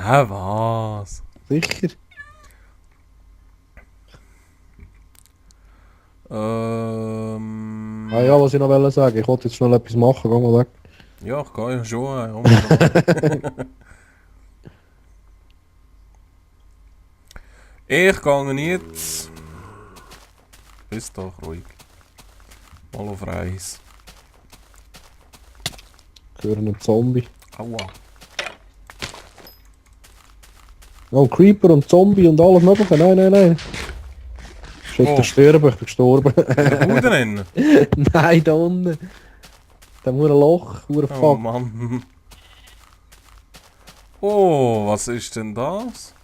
Hä, was? Sicher? Ah ja, was ich noch wollte sagen. Ich wollte jetzt schnell etwas machen. Geh mal weg. Ja, ich gehe ja schon. Unbedingt. Ich gehe jetzt. Bist doch ruhig. Mal auf Reis. Ich höre einen Zombie. Aua. Oh, Creeper und Zombie und alles mögliche. Nein, nein, nein. Shit, Oh. ich sterbe, ich bin gestorben. In der Bude rennen? Nein, da unten. Da muss ein Loch, ein Oh Fuck. Mann. Oh, was ist denn das?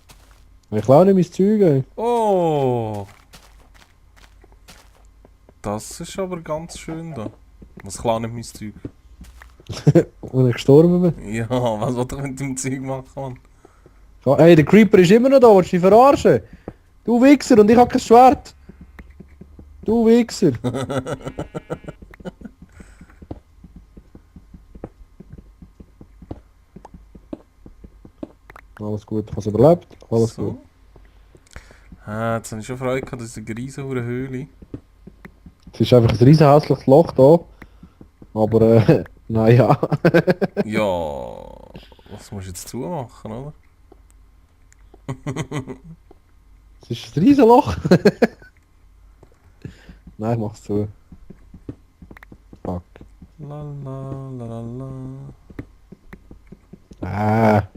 Ich klaue nicht mein Zeug, ey. Oh. Das ist aber ganz schön da. Was klar nicht mein Zeug? Und ich gestorben bin. Ja, was will ich mit dem Zeug machen, Mann? Ja, hey, der Creeper ist immer noch da, willst du dich verarschen? Du Wichser, und ich hab kein Schwert. Du Wichser. Alles gut, ich hab's überlebt. Alles gut. Jetzt habe ich schon Freude gehabt, dass eine riesenhure Höhle. Es ist einfach ein riesen hässliches Loch da. Aber naja. Ja, was musst du jetzt zumachen, oder? Es ist ein riesen Loch. Nein, ich mach's zu. Fuck. La la la la la. Ah.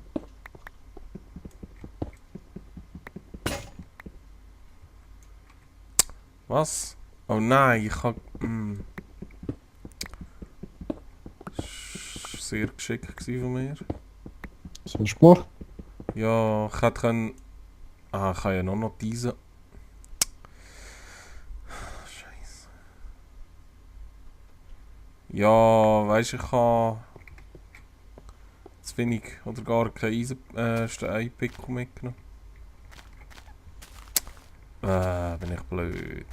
Was? Oh nein, ich hab. Sehr geschickt gewesen von mir. Was hast du gemacht? Ja, ich hätte können. Ah, ich kann ja noch diese. Scheiße. Ja, weißt du, ich habe zu wenig oder gar kein Steinpickel mitgenommen. Bin ich blöd.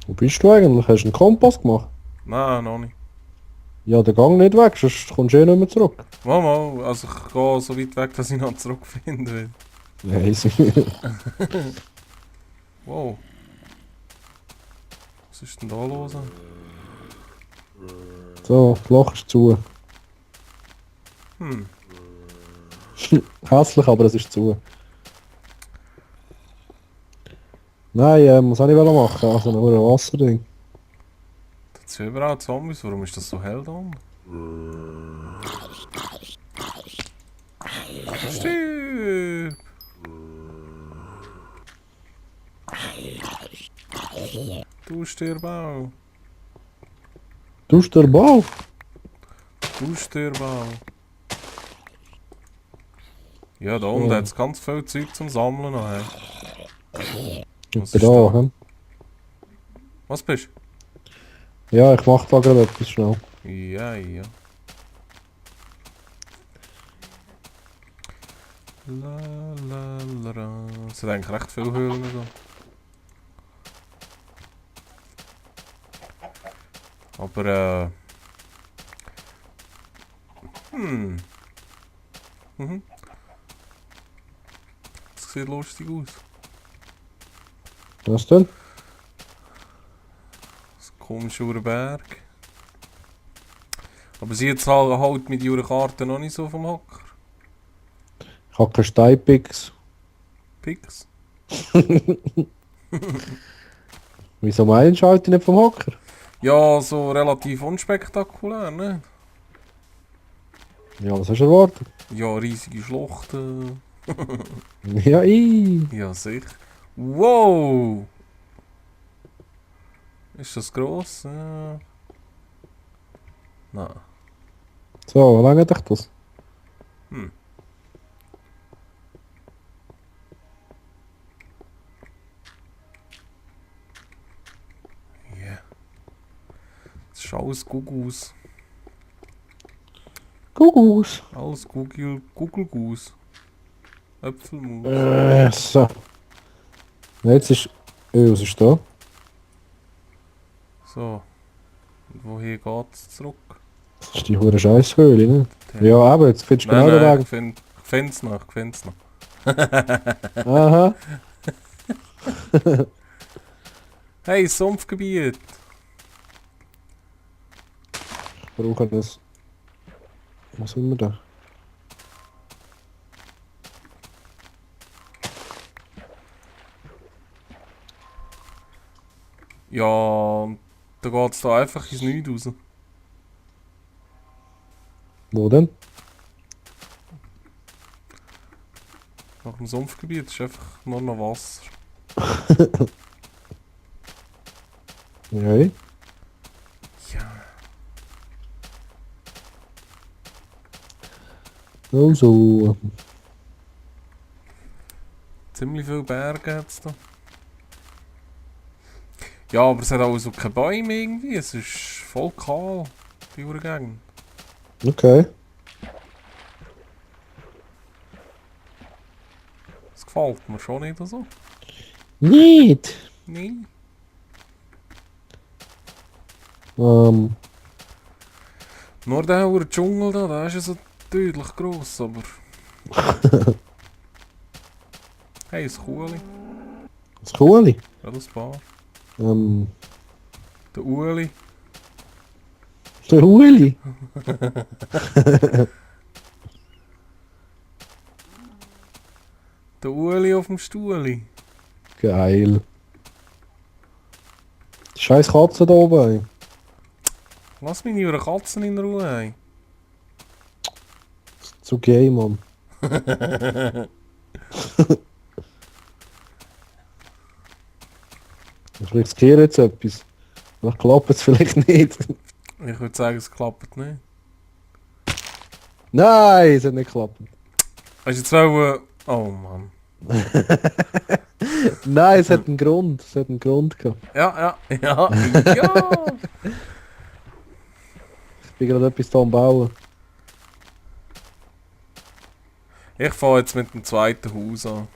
Wo bist du eigentlich? Hast du einen Kompass gemacht? Nein, noch nicht. Ja, der Gang nicht weg, sonst kommst du eh nicht mehr zurück. Mal, also ich gehe so weit weg, dass ich noch zurückfinde. Nein, Wow. Was ist denn da los? so, das Loch ist zu. Hm. Hässlich, aber es ist zu. Nein, was soll ich machen? Also ein Wasserding. Da sind überall Zombies, warum ist das so hell da unten? Stirb! Du stirb auch! Du bist der Bau? Du stirb auch! Ja, da unten hat es ganz viel Zeug zum Sammeln noch. Hey. Ich bin da, hä? Was bist Ja, ich mach da gerade etwas schnell. du? Ja, ja. La la la la. Es sind eigentlich recht viele Höhlen da. Aber Mhm. Das sieht lustig aus. Was denn? Das ist ein komischer Berg. Aber sie jetzt halt mit ihrer Karte noch nicht so vom Hocker. Ich hab keine Steinpicks. Pix. Wieso meinst du halt nicht vom Hocker? Ja, so relativ unspektakulär, ne? Ja, was hast du erwartet? Ja, riesige Schluchten. Ja, Ja, sicher. Wow! Ist das gross? Ja. Nein. So, wie lange hat dich das? Yeah. Das ist alles Gugus. Kugus. Alles Gugelgus. Äpfelmus. So. Jetzt ist... was ist da? So. Und woher geht's zurück? Das ist die hure Scheisshöhle, ne? Ja, eben, jetzt findest du genau den Nein, Weg. ich find's noch, ich find's noch. Aha. Hey, Sumpfgebiet! Ich brauche das. Was sind wir da? Ja, und da geht's da einfach ins Nichts raus. Wo denn? Nach dem Sumpfgebiet ist einfach nur noch Wasser. Ja. Ja. Also. Ziemlich viele Berge hat's da. Ja, aber es hat auch so keine Bäume irgendwie. Es ist voll kahl, die Gegend. Okay. Das gefällt mir schon nicht oder so. Nicht! Nein. Nur der hohe Dschungel da, der ist ja so deutlich gross, aber... Hey, ein Kuhli. Das Kuhli. Ja, das Paar. Ähm, Der Ueli. der Ueli. Der Ueli auf dem Stuhli. Geil. Die scheiß Katze da oben, ey. Lass mich nicht Katzen in Ruhe, ey. Zu gay, Mann. Ich riskiere jetzt etwas. Dann klappt es vielleicht nicht. Ich würde sagen, es klappt nicht. Nein, es hat nicht geklappt. Hast du jetzt auch... Oh Mann. Nein, es hat einen Grund. Es hat einen Grund gehabt. Ja, ja, ja, ja! Ich bin gerade etwas da am Bauen. Ich fange jetzt mit dem zweiten Haus an.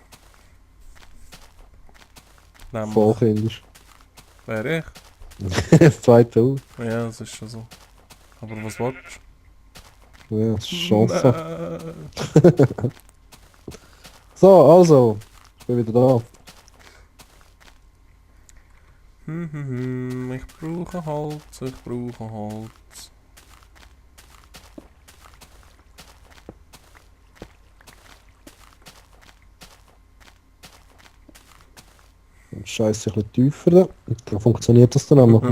Nämlich, Vollkindisch. wer ich? Das zweite Haus. Ja, das ist schon so. Aber was willst du? Ja, das ist Chance. So, also. Ich bin wieder da. Ich brauche Holz, ich brauche Holz. Und scheiße, ein bisschen tiefer da. Dann funktioniert das dann auch noch.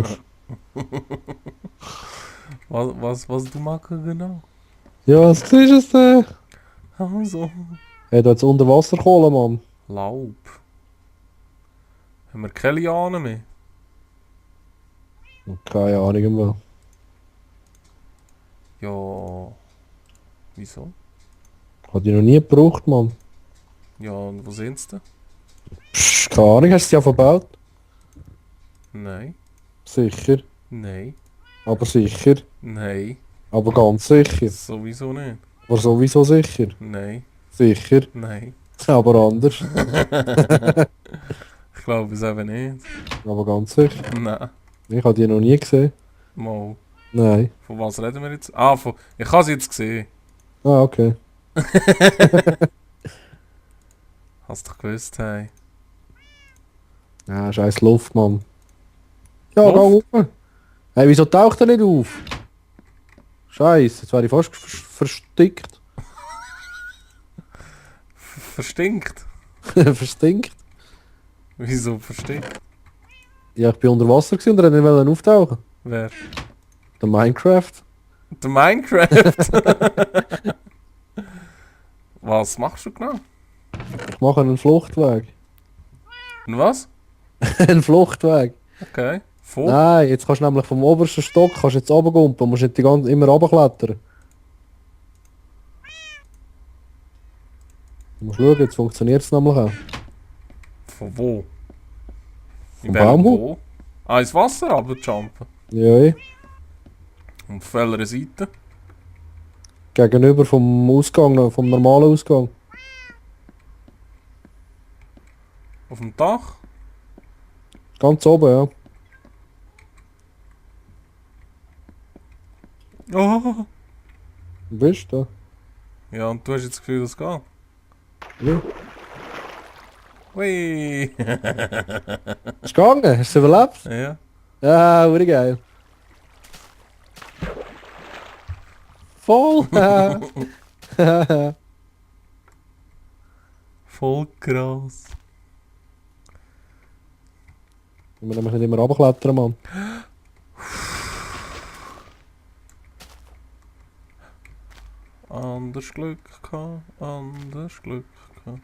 Was du machen genau? Ja, was ist es denn? Also. Hey, da jetzt Unterwasserkohle, Mann. Laub. Haben wir keine Lianen mehr? Keine Ahnung mehr. Ja. Wieso? Hat ich noch nie gebraucht, Mann. Ja, und wo sind sie denn? Psch, keine Ahnung, hast du sie ja verbaut? Nein. Sicher. Nein. Aber sicher. Nein. Aber ganz sicher. Sowieso nicht. Aber sowieso sicher. Nein. Sicher. Nein. Aber anders. Ich glaube es eben nicht. Aber ganz sicher. Nein. Ich habe die noch nie gesehen. Mal. Nein. Von was reden wir jetzt? Ah, von... Ich habe sie jetzt gesehen. Ah, okay. Hast du doch gewusst, hey. Ja, scheiß Luft, Mann. Ja, Luft? geh hoch. Hey, wieso taucht er nicht auf? Scheiße, jetzt wäre ich fast verstickt. Verstinkt? Verstinkt? Wieso verstinkt? Ja, ich bin unter Wasser gewesen und er wollte nicht auftauchen. Wer? Der Minecraft. Der Minecraft? Was machst du genau? Ich mache einen Fluchtweg. Und was? Ein Fluchtweg. Okay. Vor? Nein, jetzt kannst du nämlich vom obersten Stock kannst jetzt runtergumpen, musst nicht immer runterklettern. Du musst schauen, jetzt funktioniert es nämlich auch. Von wo? Vom Baum hoch? wo? Ah, ins Wasser runterjumpen. Ja, Und auf welcher Seite? gegenüber vom Ausgang, vom normalen Ausgang. Auf dem Dach? Ganz oben, ja. Oh! Wo bist du? Ja, und du hast jetzt das Gefühl, das geht? Ja. Hui! Ist gegangen? Hast du es überlebt? Ja. Ja, wurde geil. Voll! Voll krass. Wir müssen nicht immer runterklettern, Mann. Anders Glück gehabt, anders Glück gehabt.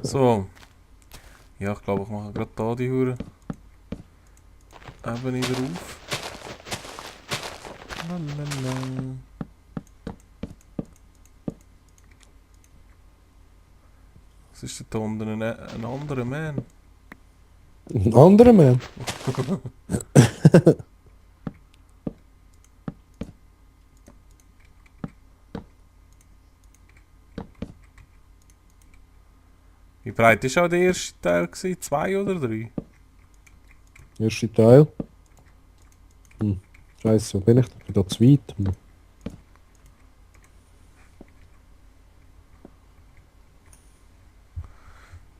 So. Ja, ich glaube, ich mache gerade da die Hure Ebene drauf. Lalalala. Was ist denn da unten? Ein anderer Man? Ein anderer Mann. Wie breit war auch der erste Teil? 2 oder 3? Erster Teil. Scheiße, wo bin ich? Ich bin da zu weit.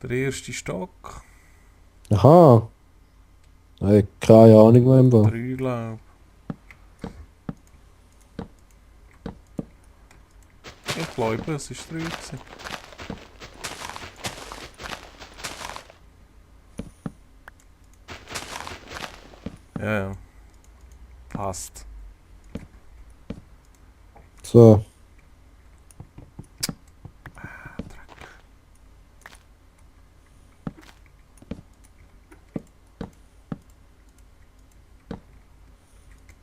Der erste Stock? Aha. Nein, keine Ahnung mehr im Fall. 3, glaube ich. Ich glaube, es war 3 gewesen. Ja, ja. Passt. So.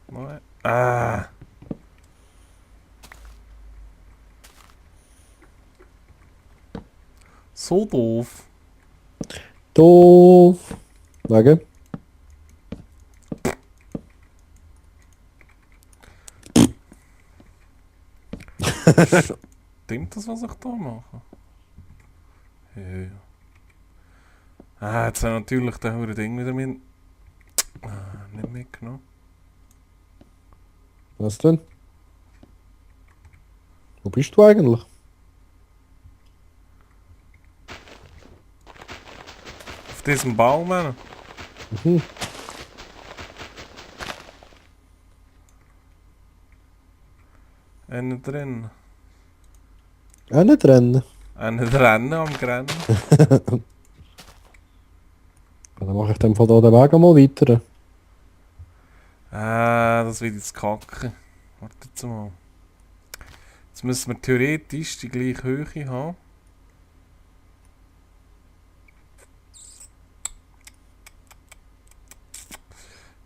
Nein. Ah. So doof. Doof. Wegen? Stimmt das, was ich da mache? Ja, ja. Ah, jetzt habe ich natürlich das hure Ding wieder mit. Nicht mitgenommen. Was denn? Wo bist du eigentlich? Auf diesem Baum, Mann. Mhm. Einer drin. Auch nicht rennen. Einer drin am Grennen. Dann mache ich dem von da den Weg einmal weiter. Das wird jetzt kacke. Warte jetzt mal. Jetzt müssen wir theoretisch die gleiche Höhe haben.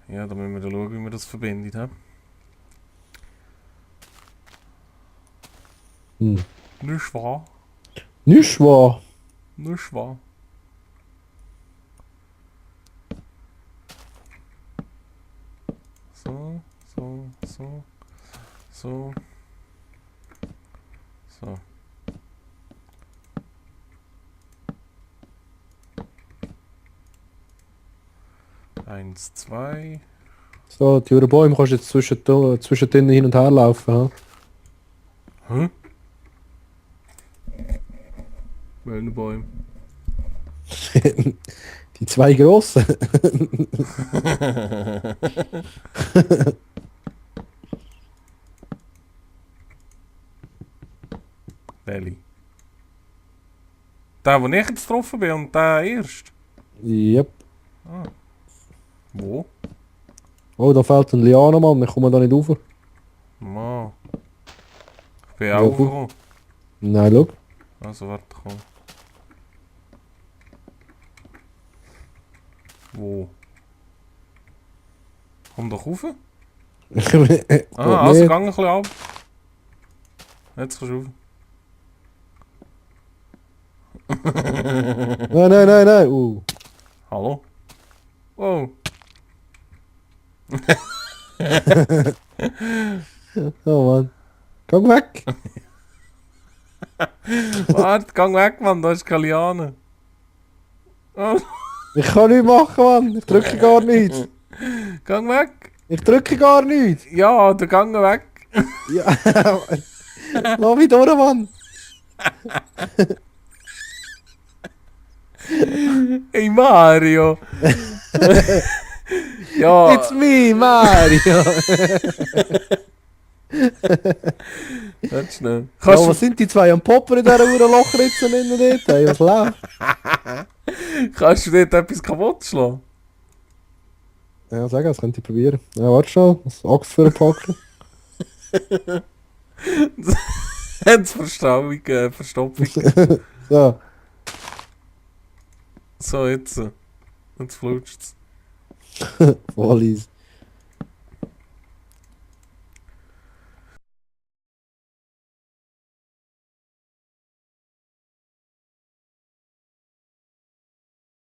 Ja, da müssen wir dann schauen, wie wir das verbindet haben. Nicht wahr? Nicht wahr? Nicht wahr? So, so, so, so, so. Eins, zwei. So, die Bäume kannst du jetzt zwischen denen hin und her laufen. Hä? Welchen Bäume? Ha? Die zwei grossen. Welche? Der, wo ich jetzt getroffen bin und der erst? Yep. Ah. Wo? Oh, da fällt ein Liane, Mann. Ich komme da nicht rauf. Mann. Ich bin Ja, auch gut. aufgekommen. Nein, schau. Also warte, komm. Wo? Komm doch rauf. Also gang ein bisschen ab. Jetzt kannst du rauf. Nein, nein, nein, nein. Hallo? Wow. Oh Mann. Komm weg. Warte, gang weg, Mann, da ist keine Liane. Oh, Ich kann nichts machen, Mann. Ich drücke gar nichts. gang weg. Ich drücke gar nichts. Ja, der gang weg. Ja. Lass mich durch, Mann. Hey Mario! Ja, It's me, Mario. warte schnell. Ja, Kannst, was sind die zwei am Poppen in dieser Lochritze innen dort? Hey, was läuft? kannst du dort etwas kaputt schlagen? Ja, sag, das könnt ihr probieren. Ja, warte schon. Was Axt für ein Packen? Hat's Verstauung, Verstopfung. So. So, jetzt. Jetzt flutscht's. Voll easy.